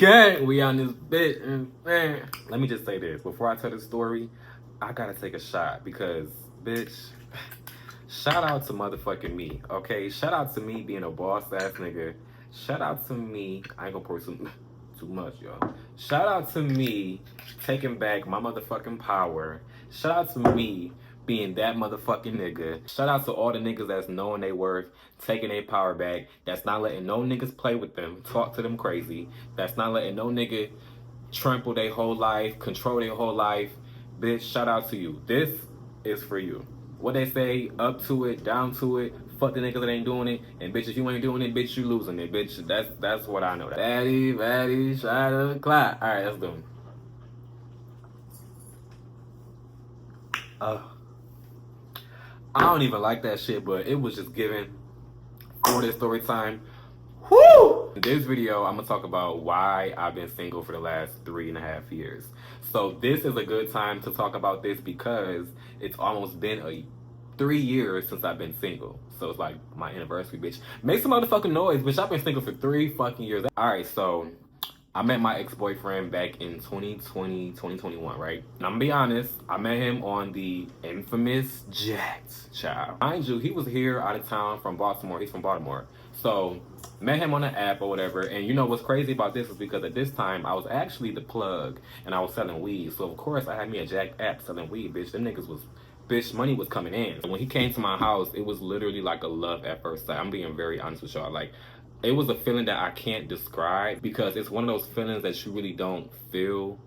Okay, we on this bitch, and man, let me just say this before I tell the story. I gotta take a shot because, bitch, shout out to motherfucking me, okay? Shout out to me being a boss ass nigga. Shout out to me. I ain't gonna pour too much, y'all. Shout out to me taking back my motherfucking power. Shout out to me being that motherfucking nigga. Shout out to all the niggas that's knowing they worth, taking their power back, that's not letting no niggas play with them, talk to them crazy, that's not letting no nigga trample their whole life, control their whole life. Bitch, shout out to you. This is for you. What they say, up to it, down to it, fuck the niggas that ain't doing it, and bitch, if you ain't doing it, bitch, you losing it, bitch. That's what I know. Batty, shot o'clock. Alright, let's do it. I don't even like that shit, but it was just given for this story time. Woo! In this video, I'm gonna talk about why I've been single for the last 3.5 years. So this is a good time to talk about this because it's almost been 3 years since I've been single. So it's like my anniversary, bitch. Make some motherfucking noise, bitch. I've been single for 3 fucking years. Alright, so I met my ex-boyfriend back in 2020, 2021, right? And I'm gonna be honest, I met him on the infamous Jack'd, child. Mind you, he was here out of town from Baltimore. He's from Baltimore. So, met him on the app or whatever. And you know what's crazy about this is because at this time, I was actually the plug and I was selling weed. So, of course, I had me a Jack'd app selling weed, bitch. Them niggas was... Bitch, money was coming in. When he came to my house, it was literally like a love at first sight. I'm being very honest with y'all. Like, it was a feeling that I can't describe because it's one of those feelings that you really don't feel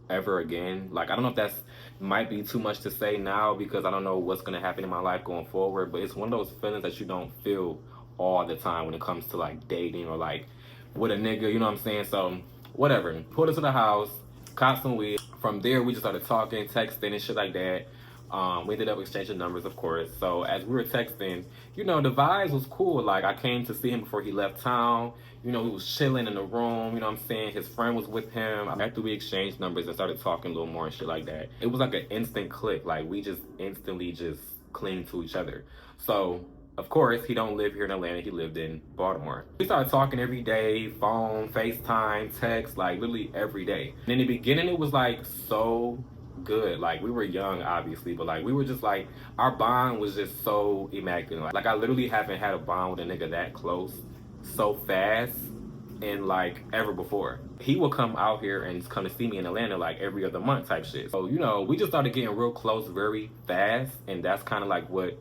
ever again. Like, I don't know if that's might be too much to say now because I don't know what's going to happen in my life going forward, but it's one of those feelings that you don't feel all the time when it comes to like dating or like with a nigga, you know what I'm saying? So, whatever. Pulled us to the house, caught some weed. From there, we just started talking, texting and shit like that. We ended up exchanging numbers, of course. So as we were texting, you know, the vibes was cool. Like, I came to see him before he left town. You know, we was chilling in the room, you know what I'm saying? His friend was with him. After we exchanged numbers and started talking a little more and shit like that, it was like an instant click. Like, we just instantly just clinged to each other. So, of course, he don't live here in Atlanta. He lived in Baltimore. We started talking every day, phone, FaceTime, text, like literally every day. And in the beginning, it was like so good. Like, we were young, obviously, but like we were just like, our bond was just so immaculate. Like, I literally haven't had a bond with a nigga that close so fast in like ever before. He would come out here and come to see me in Atlanta like every other month type shit. So, you know, we just started getting real close very fast, and that's kind of like what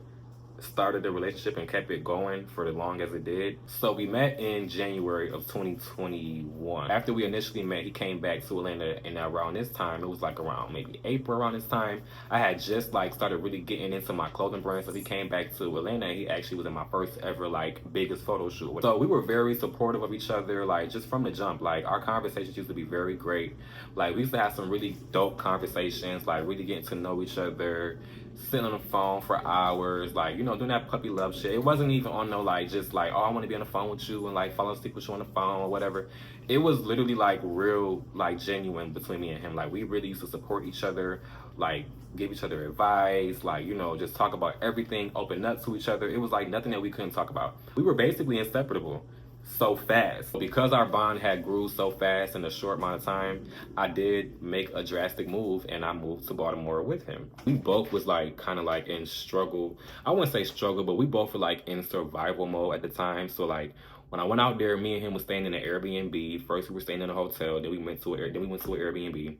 started the relationship and kept it going for as long as it did. So we met in January of 2021. After we initially met, he came back to Atlanta, and around this time, it was like around maybe April around this time, I had just like started really getting into my clothing brand. So he came back to Atlanta, and he actually was in my first ever like biggest photo shoot. So we were very supportive of each other, like just from the jump. Like, our conversations used to be very great. Like, we used to have some really dope conversations, like really getting to know each other, sitting on the phone for hours, like, you know, doing that puppy love shit. It wasn't even on no like just like, oh, I want to be on the phone with you and like fall asleep with you on the phone or whatever. It was literally like real, like genuine between me and him. Like, we really used to support each other, like give each other advice, like, you know, just talk about everything, open up to each other. It was like nothing that we couldn't talk about. We were basically inseparable so fast. Because our bond had grew so fast in a short amount of time, I did make a drastic move and I moved to Baltimore with him. We both was like kind of like in struggle. I wouldn't say struggle, but we both were like in survival mode at the time. So like when I went out there, me and him was staying in an Airbnb. First we were staying in a hotel, then we went to an Airbnb.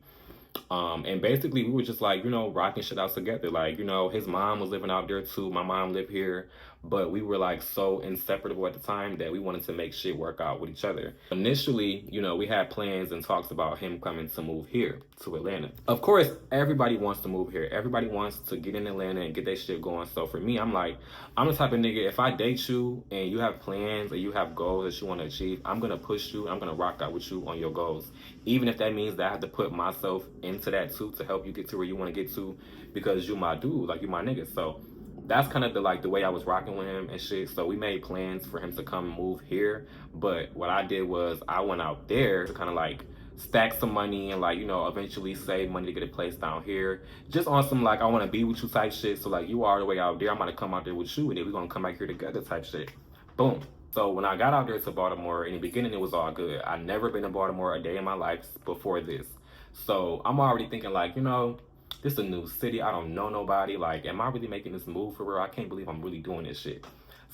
And basically we were just like, you know, rocking shit out together. Like, you know, his mom was living out there too. My mom lived here, but we were like so inseparable at the time that we wanted to make shit work out with each other. Initially, you know, we had plans and talks about him coming to move here to Atlanta. Of course, everybody wants to move here. Everybody wants to get in Atlanta and get that shit going. So for me, I'm like, I'm the type of nigga, if I date you and you have plans or you have goals that you want to achieve, I'm going to push you. I'm going to rock out with you on your goals. Even if that means that I have to put myself into that too to help you get to where you want to get to, because you my dude, like you my nigga. So that's kind of the way I was rocking with him and shit. So we made plans for him to come move here. But what I did was I went out there to kind of like stack some money and like, you know, eventually save money to get a place down here. Just on some like, I want to be with you type shit. So like, you are the way out there, I'm going to come out there with you and then we're going to come back here together type shit. Boom. So when I got out there to Baltimore, in the beginning, it was all good. I'd never been to Baltimore a day in my life before this. So I'm already thinking like, this is a new city. I don't know nobody. Like, am I really making this move for real? I can't believe I'm really doing this shit.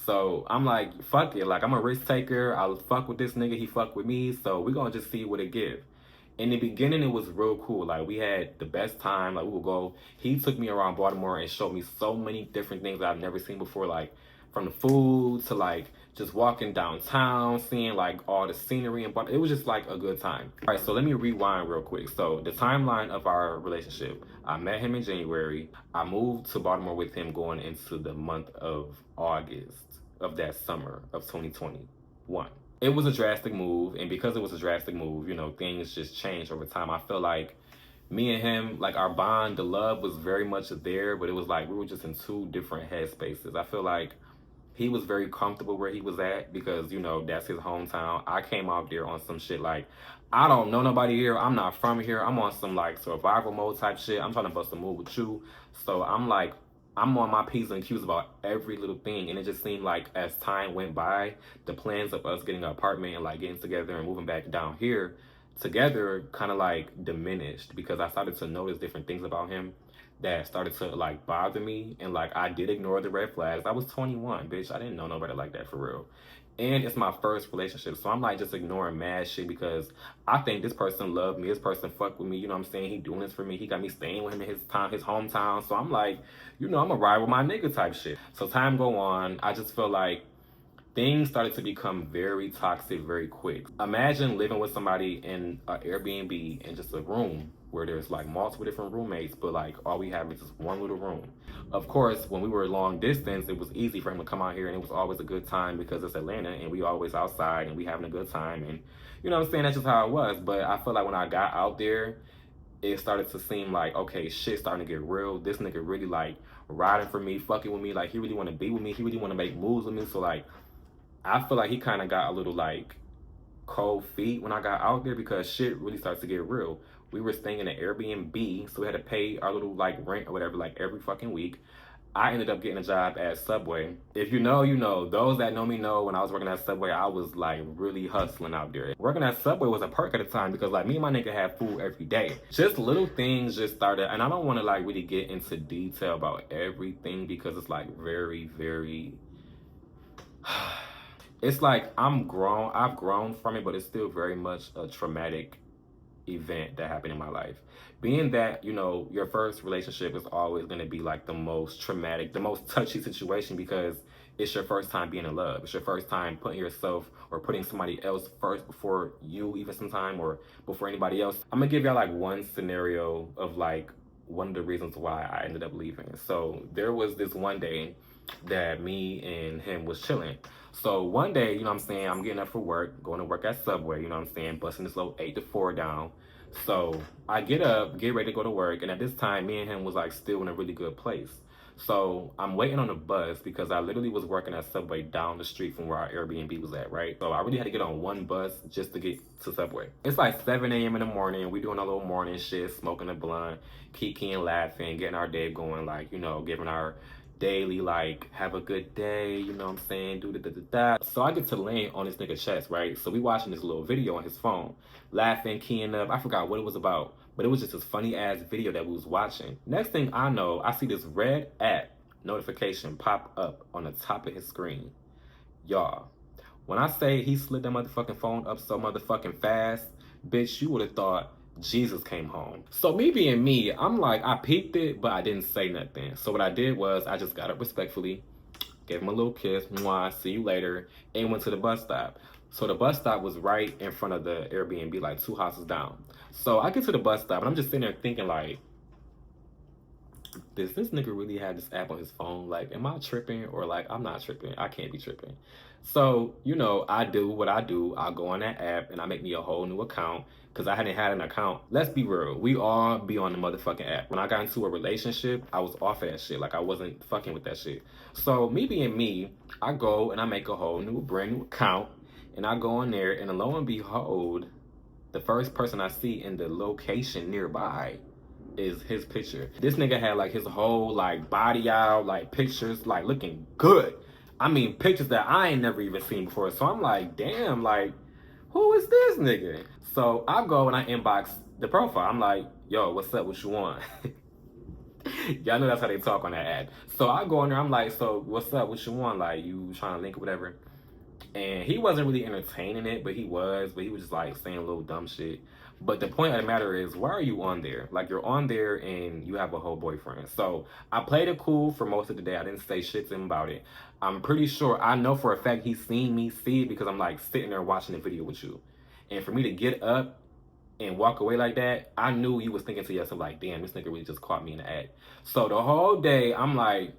So I'm like, fuck it. Like, I'm a risk taker. I'll fuck with this nigga. He fuck with me. So we gonna just see what it give. In the beginning, it was real cool. Like, we had the best time. Like, we would go. He took me around Baltimore and showed me so many different things that I've never seen before. Like, from the food to like just walking downtown, seeing like all the scenery and it was just like a good time. All right, so let me rewind real quick. So the timeline of our relationship: I met him in January. I moved to Baltimore with him going into the month of August of that summer of 2021. It was a drastic move, and because it was a drastic move, things just changed over time. I feel like me and him, like our bond, the love was very much there, but it was like we were just in two different headspaces. I feel like he was very comfortable where he was at because, that's his hometown. I came out there on some shit like, I don't know nobody here. I'm not from here. I'm on some like survival mode type shit. I'm trying to bust a move with you. So I'm like, I'm on my P's and Q's about every little thing. And it just seemed like as time went by, the plans of us getting an apartment and like getting together and moving back down here together kind of like diminished because I started to notice different things about him that started to like bother me, and like I did ignore the red flags. I was 21, bitch. I didn't know nobody like that for real. And it's my first relationship, so I'm like just ignoring mad shit because I think this person loved me. This person fucked with me. You know what I'm saying? He doing this for me. He got me staying with him in his hometown. So I'm like, I'm gonna ride with my nigga type shit. So time go on. I just feel like things started to become very toxic very quick. Imagine living with somebody in an Airbnb in just a room where there's like multiple different roommates, but like all we have is just one little room. Of course, when we were long distance, it was easy for him to come out here and it was always a good time because it's Atlanta and we always outside and we having a good time. And you know what I'm saying? That's just how it was. But I feel like when I got out there, it started to seem like, okay, shit starting to get real. This nigga really like riding for me, fucking with me. Like he really want to be with me. He really want to make moves with me. So like, I feel like he kind of got a little like cold feet when I got out there because shit really starts to get real. We were staying in an Airbnb, so we had to pay our little like rent or whatever like every fucking week. I ended up getting a job at Subway. If you know, you know. Those that know me know when I was working at Subway, I was like really hustling out there. Working at Subway was a perk at the time because like me and my nigga had food every day. Just little things just started, and I don't want to like really get into detail about everything because it's like very, very it's like I've grown from it, but it's still very much a traumatic event that happened in my life. Being that, your first relationship is always going to be like the most traumatic, the most touchy situation because it's your first time being in love. It's your first time putting yourself or putting somebody else first before you even sometime or before anybody else. I'm going to give y'all like one scenario of like one of the reasons why I ended up leaving. So there was this one day that me and him was chilling. So one day, you know what I'm saying, I'm getting up for work, going to work at Subway, you know what I'm saying, busting this little 8 to 4 down. So I get up, get ready to go to work, and at this time, me and him was like still in a really good place. So I'm waiting on the bus because I literally was working at Subway down the street from where our Airbnb was at, right? So I really had to get on one bus just to get to Subway. It's like 7 a.m. in the morning. We doing our little morning shit, smoking a blunt, kikiing, laughing, getting our day going, like, giving our daily like have a good day, you know what I'm saying, do da. So I get to lay on this nigga chest, right? So we watching this little video on his phone, laughing, keying up. I forgot what it was about, but it was just this funny ass video that we was watching. Next thing I know, I see this red app notification pop up on the top of his screen. Y'all, when I say he slid that motherfucking phone up so motherfucking fast, bitch, you would have thought Jesus came home. So me being me, I'm like, I peeped it, but I didn't say nothing. So what I did was I just got up respectfully, gave him a little kiss, mwah, see you later, and went to the bus stop. So the bus stop was right in front of the Airbnb, like 2 houses down. So I get to the bus stop and I'm just sitting there thinking like, does this nigga really have this app on his phone? Like, am I tripping or like, I'm not tripping. I can't be tripping. So, I do what I do. I go on that app and I make me a whole new account because I hadn't had an account. Let's be real. We all be on the motherfucking app. When I got into a relationship, I was off of that shit. Like, I wasn't fucking with that shit. So, me being me, I go and I make a whole new, brand new account. And I go in there and lo and behold, the first person I see in the location nearby is his picture. This nigga had like his whole like body out, like pictures, like looking good. I mean, pictures that I ain't never even seen before. So I'm like, damn, like, who is this nigga? So I go and I inbox the profile. I'm like, yo, what's up? What you want? Y'all know that's how they talk on that ad. So I go in there, I'm like, so what's up? What you want? Like, you trying to link or whatever? And he wasn't really entertaining it, but he was just like saying a little dumb shit. But the point of the matter is, why are you on there? Like, you're on there and you have a whole boyfriend. So I played it cool for most of the day. I didn't say shit to him about it. I'm pretty sure, I know for a fact he's seen me see it because I'm like sitting there watching the video with you. And for me to get up and walk away like that, I knew you was thinking to yourself like, damn, this nigga really just caught me in the act. So the whole day, I'm like,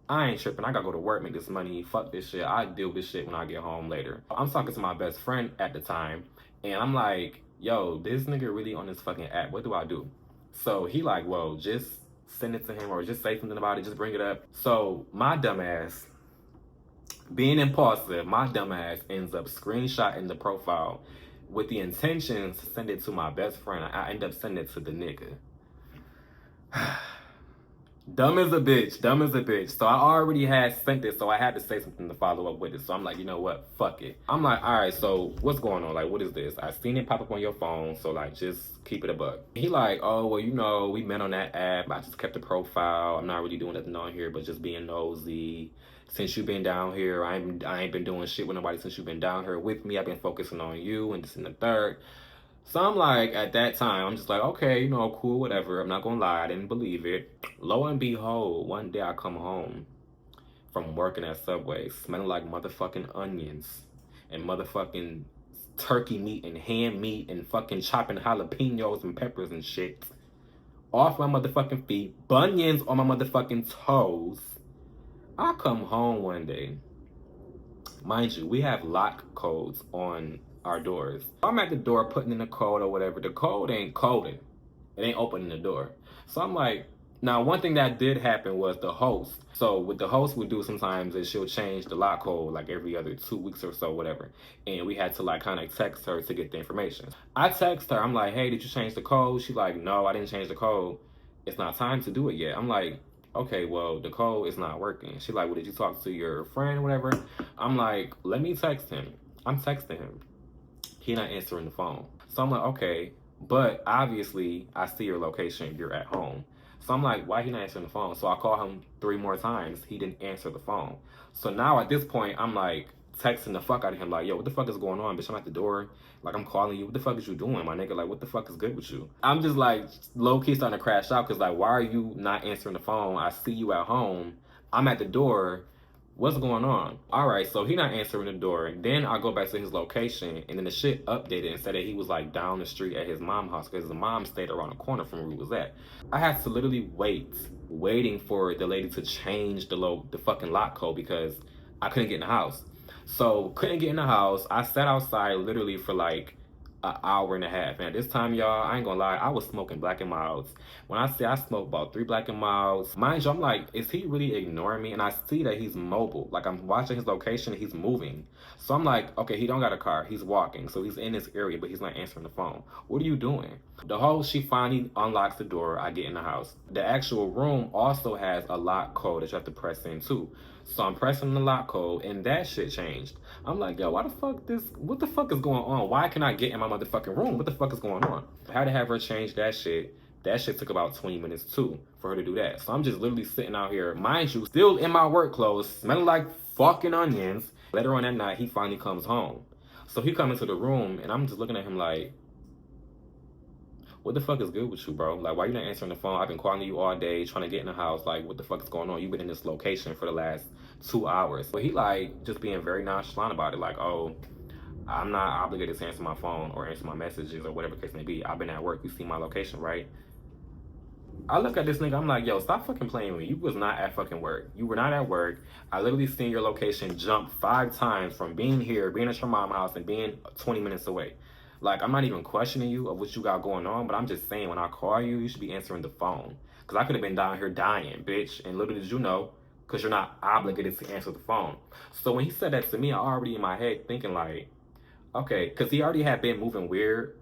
I ain't tripping. I gotta go to work, make this money. Fuck this shit. I deal with this shit when I get home later. I'm talking to my best friend at the time, and I'm like, yo, this nigga really on this fucking app. What do I do? So he like, well, just send it to him or just say something about it. Just bring it up. So my dumbass, being impulsive, my dumbass ends up screenshotting the profile with the intentions to send it to my best friend. I end up sending it to the nigga. Dumb as a bitch, dumb as a bitch. So I already had sent it, so I had to say something to follow up with it. So I'm like, you know what? Fuck it. I'm like, all right, so what's going on? Like, what is this? I seen it pop up on your phone, so like, just keep it a buck. He like, oh, well, you know, we met on that app. I just kept the profile. I'm not really doing nothing on here, but just being nosy. Since you've been down here, I ain't been doing shit with nobody since you've been down here with me. I've been focusing on you and this and the third. So I'm like, at that time, I'm just like, okay, you know, cool, whatever. I'm not gonna lie, I didn't believe it. Lo and behold, one day I come home from working at Subway, smelling like motherfucking onions and motherfucking turkey meat and ham meat and fucking chopping jalapenos and peppers and shit off my motherfucking feet, bunions on my motherfucking toes. I come home one day. Mind you, we have lock codes on our doors. I'm at the door putting in the code or whatever. The code ain't coding. It ain't opening the door. So I'm like, now one thing that did happen was the host. So what the host would do sometimes is she'll change the lock code like every other 2 weeks or so, whatever. And we had to like kind of text her to get the information. I text her, I'm like, hey, did you change the code? She's like, no, I didn't change the code. It's not time to do it yet. I'm like, okay, well, the code is not working. She's like, well, did you talk to your friend or whatever? I'm like, let me text him. I'm texting him. He not answering the phone. So I'm like, okay, but obviously I see your location, you're at home. So I'm like, why he not answering the phone? So I call him 3 more times. He didn't answer the phone. So now at this point, I'm like texting the fuck out of him like, yo, what the fuck is going on, bitch? I'm at the door. Like, I'm calling you. What the fuck is you doing, my nigga? Like, what the fuck is good with you? I'm just like low-key starting to crash out because like, why are you not answering the phone? I see you at home. I'm at the door. What's going on? All right, so he not answering the door. Then I go back to his location, and then the shit updated and said that he was like down the street at his mom's house because his mom stayed around the corner from where he was at. I had to literally waiting for the lady to change the fucking lock code because I couldn't get in the house. So couldn't get in the house. I sat outside literally for like an hour and a half. And at this time, y'all, I ain't gonna lie, I was smoking Black and Milds. When I say I smoked about 3 Black and Milds, mind you, I'm like, is he really ignoring me? And I see that he's mobile. Like, I'm watching his location, he's moving. So I'm like, okay, he don't got a car, he's walking. So he's in this area, but he's not answering the phone. What are you doing? The host, she finally unlocks the door, I get in the house. The actual room also has a lock code that you have to press in too. So I'm pressing the lock code and that shit changed. I'm like, yo, what the fuck is going on? Why can I get in my motherfucking room? What the fuck is going on? I had to have her change that shit. That shit took about 20 minutes too for her to do that. So I'm just literally sitting out here, mind you, still in my work clothes, smelling like fucking onions. Later on that night, he finally comes home. So he comes into the room and I'm just looking at him like, what the fuck is good with you, bro? Like, why you not answering the phone? I've been calling you all day, trying to get in the house. Like, what the fuck is going on? You've been in this location for the last 2 hours. But he, like, just being very nonchalant about it. Like, oh, I'm not obligated to answer my phone or answer my messages or whatever the case may be. I've been at work. You see my location, right? I look at this nigga, I'm like, yo, stop fucking playing with me. You was not at fucking work. You were not at work. I literally seen your location jump 5 times from being here, being at your mom's house, and being 20 minutes away. Like, I'm not even questioning you of what you got going on, but I'm just saying, when I call you, you should be answering the phone. Because I could have been down here dying, bitch. And little did you know, because you're not obligated to answer the phone. So when he said that to me, I already in my head thinking like, okay, because he already had been moving weird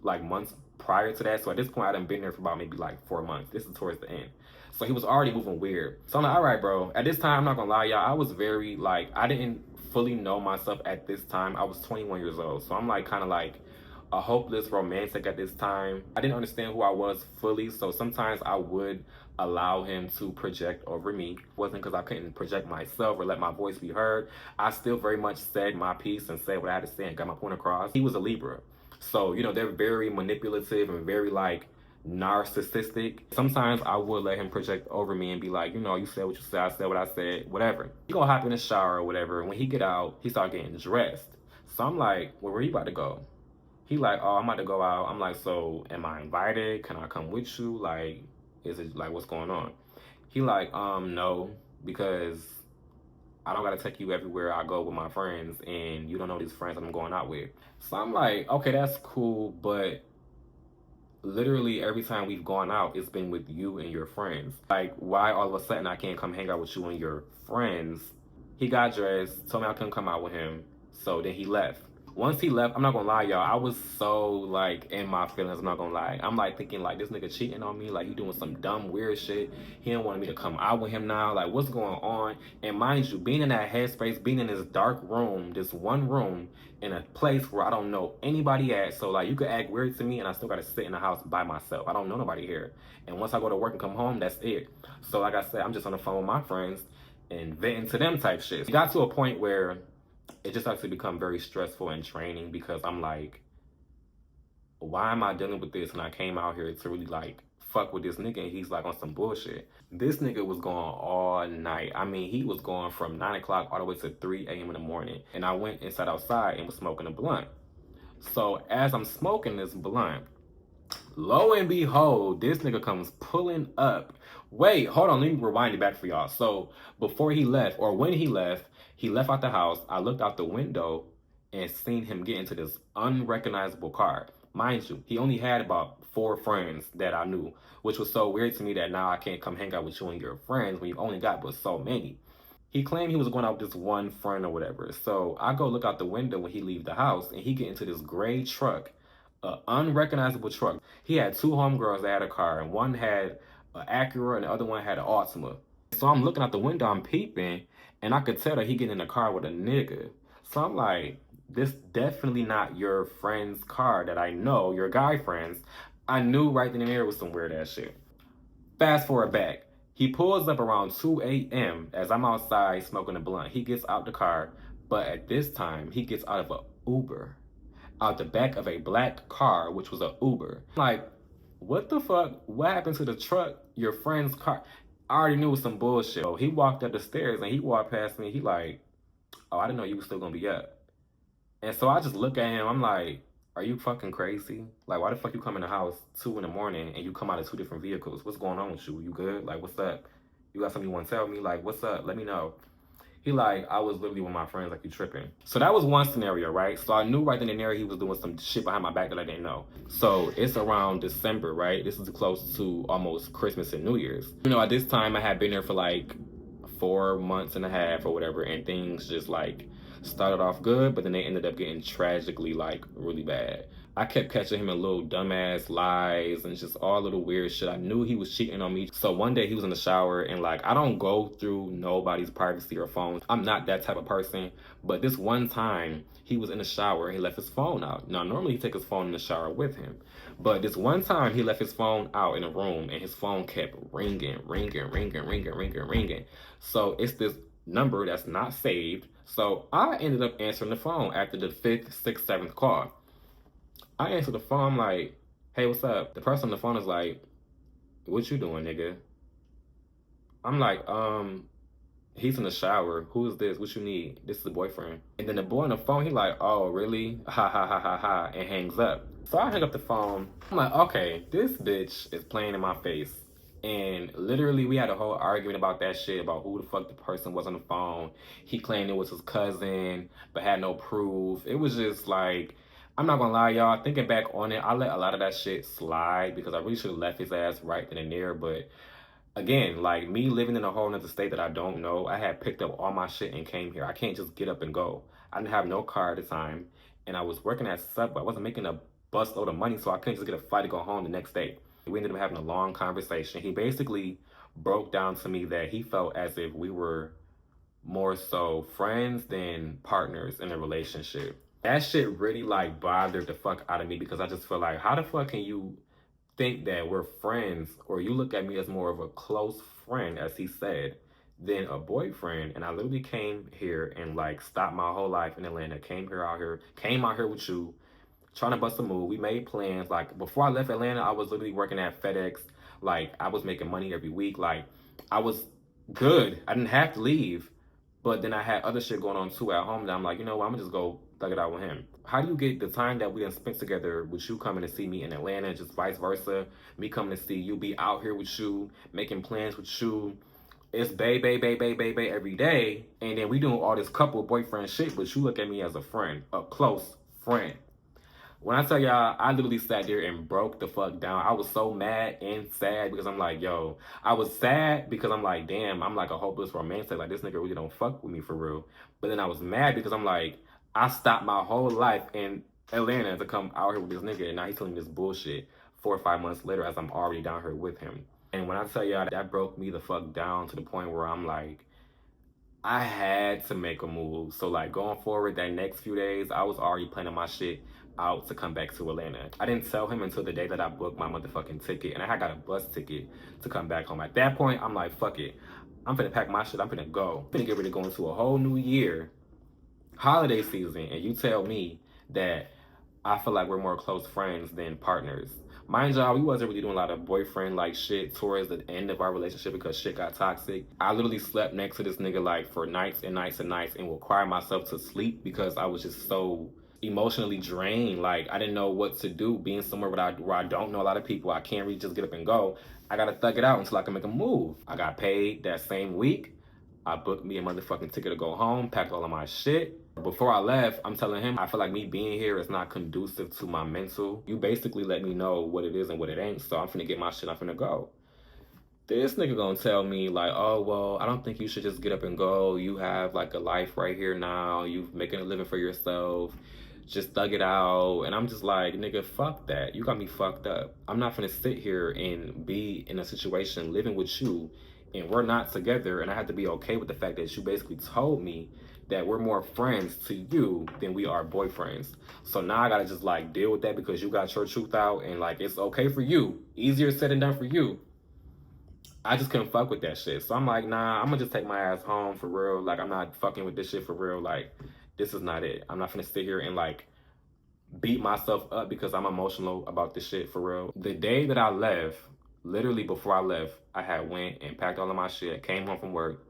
like months prior to that. So at this point, I done been there for about maybe like 4 months. This is towards the end. So he was already moving weird. So I'm like, all right, bro. At this time, I'm not gonna lie, y'all. I was very like, I didn't fully know myself at this time. I was 21 years old. So I'm like kind of like a hopeless romantic at this time. I didn't understand who I was fully. So sometimes I would allow him to project over me. It wasn't because I couldn't project myself or let my voice be heard. I still very much said my piece and said what I had to say and got my point across. He was a Libra. So, you know, they're very manipulative and very like narcissistic. Sometimes I would let him project over me and be like, you know, you said what you said, I said what I said, whatever. He gonna hop in the shower or whatever. When he get out, he start getting dressed. So I'm like, well, where you about to go? He like, oh, I'm about to go out. I'm like, so am I invited? Can I come with you? Like, is it like, what's going on? He like, no, because I don't gotta take you everywhere I go with my friends and you don't know these friends that I'm going out with. So I'm like, okay, that's cool, but literally every time we've gone out, it's been with you and your friends. Like, why all of a sudden I can't come hang out with you and your friends? He got dressed, told me I couldn't come out with him, so then he left. Once he left, I'm not gonna lie, y'all, I was so like in my feelings. I'm not gonna lie. I'm like thinking like, this nigga cheating on me, like he doing some dumb weird shit. He didn't want me to come out with him now. Like, what's going on? And mind you, being in that headspace, being in this dark room, this one room in a place where I don't know anybody at. So like, you could act weird to me and I still gotta sit in the house by myself. I don't know nobody here. And once I go to work and come home, that's it. So like I said, I'm just on the phone with my friends and venting to them type shit. It got to a point where it just started to become very stressful and draining because I'm like, why am I dealing with this? And I came out here to really like fuck with this nigga and he's like on some bullshit. This nigga was going all night. I mean, he was going from 9 o'clock all the way to 3 a.m. in the morning. And I went and sat outside and was smoking a blunt. So as I'm smoking this blunt, lo and behold, this nigga comes pulling up. Wait, hold on, let me rewind it back for y'all. So before he left, or when he left out the house. I looked out the window and seen him get into this unrecognizable car. Mind you, he only had about 4 friends that I knew, which was so weird to me that now I can't come hang out with you and your friends when you only got but so many. He claimed he was going out with this one friend or whatever. So I go look out the window when he leave the house and he get into this gray truck, an unrecognizable truck. He had 2 homegirls that had a car and one had an Acura and the other one had an Altima. So I'm looking out the window, I'm peeping, and I could tell that he getting in the car with a nigga. So I'm like, this definitely not your friend's car that I know, your guy friends. I knew right then and there was some weird ass shit. Fast forward back. He pulls up around 2 a.m. as I'm outside smoking a blunt. He gets out the car, but at this time, he gets out of an Uber. Out the back of a black car, which was an Uber. Like, what the fuck? What happened to the truck? Your friend's car? I already knew it was some bullshit. So he walked up the stairs and he walked past me. He like, oh, I didn't know you was still gonna be up. And so I just look at him. I'm like, are you fucking crazy? Like, why the fuck you come in the house 2 in the morning and you come out of 2 different vehicles? What's going on with you? You good? Like, what's up? You got something you want to tell me? Like, what's up? Let me know. He like, I was literally with my friends, like, you tripping. So that was one scenario, right? So I knew right then and there he was doing some shit behind my back that I didn't know. So it's around December, right? This is close to almost Christmas and New Year's. You know, at this time I had been there for like 4 months and a half or whatever, and things just like started off good, but then they ended up getting tragically like really bad. I kept catching him in little dumbass lies and just all little weird shit. I knew he was cheating on me. So one day he was in the shower and like, I don't go through nobody's privacy or phones. I'm not that type of person. But this one time he was in the shower and he left his phone out. Now, normally he take his phone in the shower with him. But this one time he left his phone out in the room and his phone kept ringing. So it's this number that's not saved. So I ended up answering the phone after the 5th, 6th, 7th call. I answered the phone, I'm like, hey, what's up? The person on the phone is like, what you doing, nigga? I'm like, he's in the shower. Who is this? What you need? This is the boyfriend. And then the boy on the phone, he like, oh, really? Ha, ha, ha, ha, ha, and hangs up. So I hang up the phone. I'm like, okay, this bitch is playing in my face. And literally, we had a whole argument about that shit, about who the fuck the person was on the phone. He claimed it was his cousin, but had no proof. It was just like, I'm not gonna lie, y'all. Thinking back on it, I let a lot of that shit slide because I really should have left his ass right then and there. But again, like me living in a whole nother state that I don't know, I had picked up all my shit and came here. I can't just get up and go. I didn't have no car at the time, and I was working at Subway. I wasn't making a busload of money, so I couldn't just get a flight to go home the next day. We ended up having a long conversation. He basically broke down to me that he felt as if we were more so friends than partners in a relationship. That shit really like bothered the fuck out of me because I just feel like, how the fuck can you think that we're friends, or you look at me as more of a close friend, as he said, than a boyfriend? And I literally came here and like stopped my whole life in Atlanta, came out here with you, trying to bust a move. We made plans. Like before I left Atlanta, I was literally working at FedEx. Like I was making money every week. Like I was good. I didn't have to leave. But then I had other shit going on too at home that I'm like, you know what, I'm gonna just go thug it out with him. How do you get the time that we done spent together with you coming to see me in Atlanta, just vice versa, me coming to see you, be out here with you, making plans with you. It's babe every day. And then we doing all this couple boyfriend shit, but you look at me as a friend, a close friend. When I tell y'all, I literally sat there and broke the fuck down. I was so mad and sad because I'm like, yo, I was sad because I'm like, damn, I'm like a hopeless romantic. Like, this nigga really don't fuck with me for real. But then I was mad because I'm like, I stopped my whole life in Atlanta to come out here with this nigga, and now he's telling me this bullshit 4 or 5 months later as I'm already down here with him. And when I tell y'all, that broke me the fuck down to the point where I'm like, I had to make a move. So like going forward, that next few days, I was already planning my shit out to come back to Atlanta. I didn't tell him until the day that I booked my motherfucking ticket, and I had got a bus ticket to come back home. At that point, I'm like, fuck it. I'm finna pack my shit. I'm finna go. I'm finna get ready to go into a whole new year, holiday season, and you tell me that I feel like we're more close friends than partners. Mind y'all, we wasn't really doing a lot of boyfriend like shit towards the end of our relationship because shit got toxic. I literally slept next to this nigga like for nights and nights and nights and required myself to sleep because I was just so emotionally drained. Like I didn't know what to do being somewhere where I don't know a lot of people. I can't really just get up and go. I gotta thug it out until I can make a move. I got paid that same week. I booked me a motherfucking ticket to go home, packed all of my shit. Before I left, I'm telling him, I feel like me being here is not conducive to my mental. You basically let me know what it is and what it ain't, so I'm finna get my shit, I'm finna go. This nigga gonna tell me like, oh, well, I don't think you should just get up and go. You have like a life right here now. You making a living for yourself. Just thug it out. And I'm just like, nigga, fuck that. You got me fucked up. I'm not gonna sit here and be in a situation living with you and we're not together, and I have to be okay with the fact that you basically told me that we're more friends to you than we are boyfriends. So now I gotta just like deal with that because you got your truth out and like it's okay for you. Easier said than done for you. I just couldn't fuck with that shit. So I'm like, nah, I'm gonna just take my ass home for real. Like I'm not fucking with this shit for real. Like this is not it. I'm not gonna sit here and like beat myself up because I'm emotional about this shit for real. The day that I left, literally before I left, I had went and packed all of my shit, came home from work.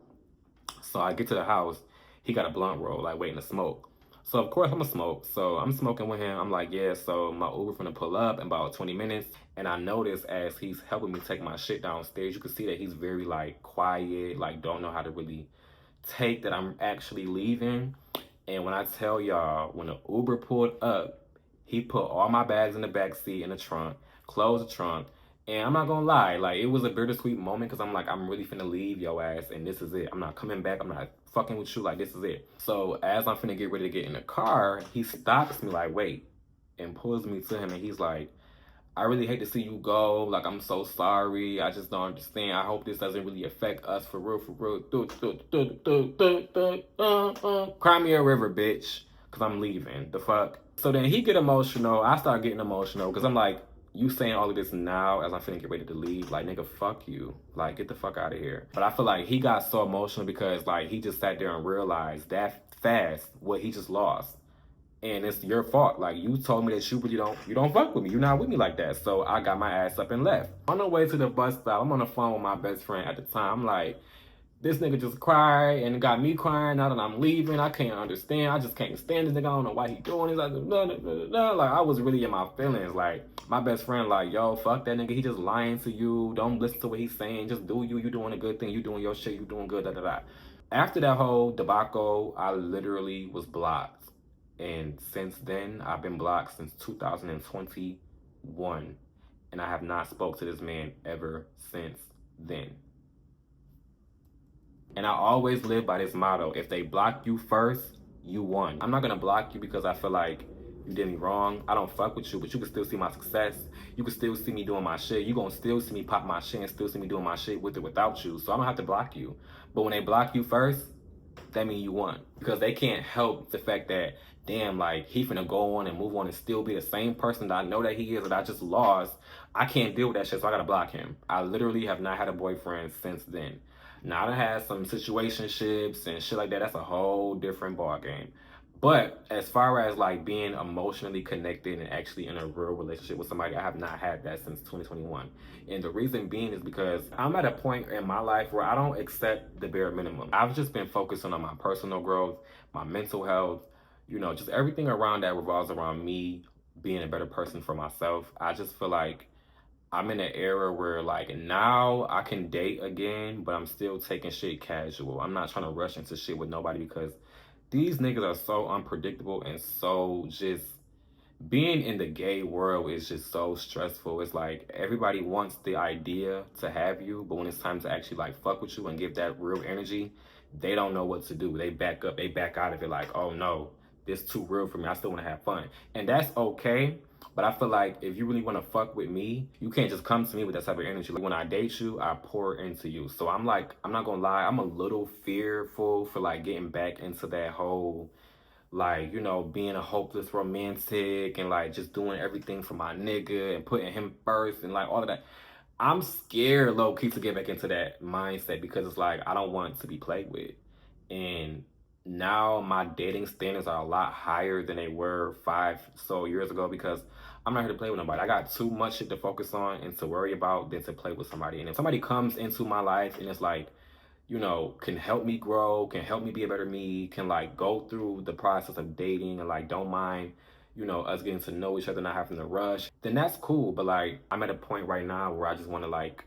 So I get to the house, he got a blunt roll, like waiting to smoke. So of course I'm gonna smoke. So I'm smoking with him. I'm like, yeah, so my Uber finna pull up in about 20 minutes. And I notice as he's helping me take my shit downstairs, you can see that he's very like quiet, like don't know how to really take that I'm actually leaving. And when I tell y'all, when the Uber pulled up, he put all my bags in the back seat in the trunk, closed the trunk. And I'm not gonna lie, like it was a bittersweet moment because I'm like, I'm really finna leave your ass and this is it. I'm not coming back. I'm not fucking with you. Like this is it. So as I'm finna get ready to get in the car, he stops me like, wait, and pulls me to him and he's like, I really hate to see you go. Like, I'm so sorry. I just don't understand. I hope this doesn't really affect us for real, for real. Cry me a river, bitch. Because I'm leaving. The fuck? So then he get emotional. I start getting emotional because I'm like, you saying all of this now as I'm finna get ready to leave. Like, nigga, fuck you. Like, get the fuck out of here. But I feel like he got so emotional because, like, he just sat there and realized that fast what he just lost. And it's your fault. Like, you told me that you don't fuck with me. You're not with me like that. So I got my ass up and left. On the way to the bus stop, I'm on the phone with my best friend at the time. I'm like, this nigga just cried and got me crying now that I'm leaving. I can't understand. I just can't stand this nigga. I don't know why he doing this. Like, I was really in my feelings. Like, my best friend, like, yo, fuck that nigga. He just lying to you. Don't listen to what he's saying. Just do you. You doing a good thing. You doing your shit. You doing good. After that whole debacle, I literally was blocked. And since then, I've been blocked since 2021. And I have not spoke to this man ever since then. And I always live by this motto. If they block you first, you won. I'm not going to block you because I feel like You did me wrong. I don't fuck with you, but you can still see my success. You can still see me doing my shit. You gonna still see me pop my shit and still see me doing my shit with or without you. So I'm gonna have to block you. But when they block you first, that means you won. Because they can't help the fact that, damn, like, he finna go on and move on and still be the same person that I know that he is, that I just lost. I can't deal with that shit, so I gotta block him. I literally have not had a boyfriend since then. Now, I done had some situationships and shit like that. That's a whole different ball game. But as far as like being emotionally connected and actually in a real relationship with somebody, I have not had that since 2021. And the reason being is because I'm at a point in my life where I don't accept the bare minimum. I've just been focusing on my personal growth, my mental health, you know, just everything around that revolves around me being a better person for myself. I just feel like I'm in an era where like now I can date again, but I'm still taking shit casual. I'm not trying to rush into shit with nobody because these niggas are so unpredictable and so just being in the gay world is just so stressful. It's like everybody wants the idea to have you, but when it's time to actually like fuck with you and give that real energy, they don't know what to do. They back up, they back out of it like, oh no, this too real for me. I still want to have fun. And that's okay. But I feel like if you really want to fuck with me, you can't just come to me with that type of energy. Like when I date you, I pour into you. So I'm like, I'm not gonna lie, I'm a little fearful for like getting back into that whole, like, you know, being a hopeless romantic and like just doing everything for my nigga and putting him first and like all of that. I'm scared low key to get back into that mindset because it's like I don't want to be played with. And now my dating standards are a lot higher than they were 5 so years ago because I'm not here to play with nobody. I got too much shit to focus on and to worry about than to play with somebody. And if somebody comes into my life and it's like, you know, can help me grow, can help me be a better me, can like go through the process of dating and like don't mind, you know, us getting to know each other, not having to rush, then that's cool. But like, I'm at a point right now where I just want to like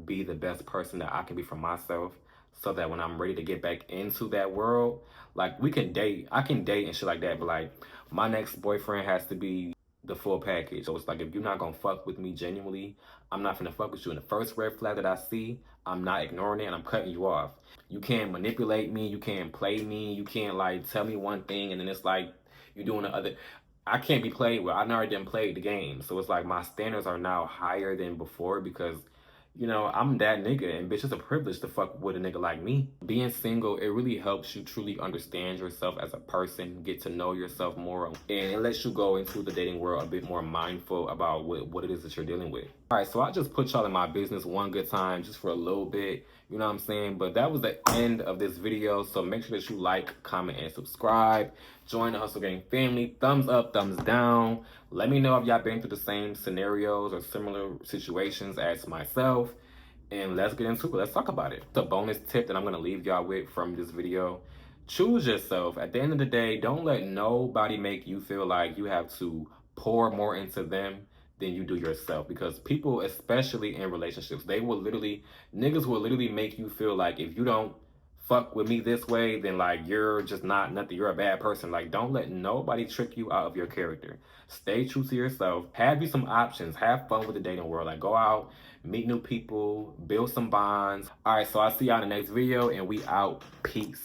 be the best person that I can be for myself so that when I'm ready to get back into that world, like we can date, I can date and shit like that, but like my next boyfriend has to be the full package. So it's like, if you're not gonna fuck with me genuinely, I'm not gonna fuck with you. And the first red flag that I see, I'm not ignoring it and I'm cutting you off. You can't manipulate me, you can't play me, you can't like tell me one thing and then it's like you're doing the other. I can't be played with. I never done played the game. So it's like my standards are now higher than before because, you know, I'm that nigga, and bitch, it's a privilege to fuck with a nigga like me. Being single, it really helps you truly understand yourself as a person, get to know yourself more, and it lets you go into the dating world a bit more mindful about what it is that you're dealing with. All right, so I just put y'all in my business one good time, just for a little bit, you know what I'm saying? But that was the end of this video, so make sure that you like, comment, and subscribe. Join the Hustle Gang family. Thumbs up, thumbs down. Let me know if y'all been through the same scenarios or similar situations as myself. And let's get into it. Let's talk about it. The bonus tip that I'm going to leave y'all with from this video. Choose yourself. At the end of the day, don't let nobody make you feel like you have to pour more into them than you do yourself. Because people, especially in relationships, niggas will literally make you feel like if you don't fuck with me this way, then like you're just not nothing, you're a bad person. Like, don't let nobody trick you out of your character. Stay true to yourself. Have you some options. Have fun with the dating world. Like, go out, meet new people, build some bonds. All right, so I'll see y'all in the next video, and we out. Peace.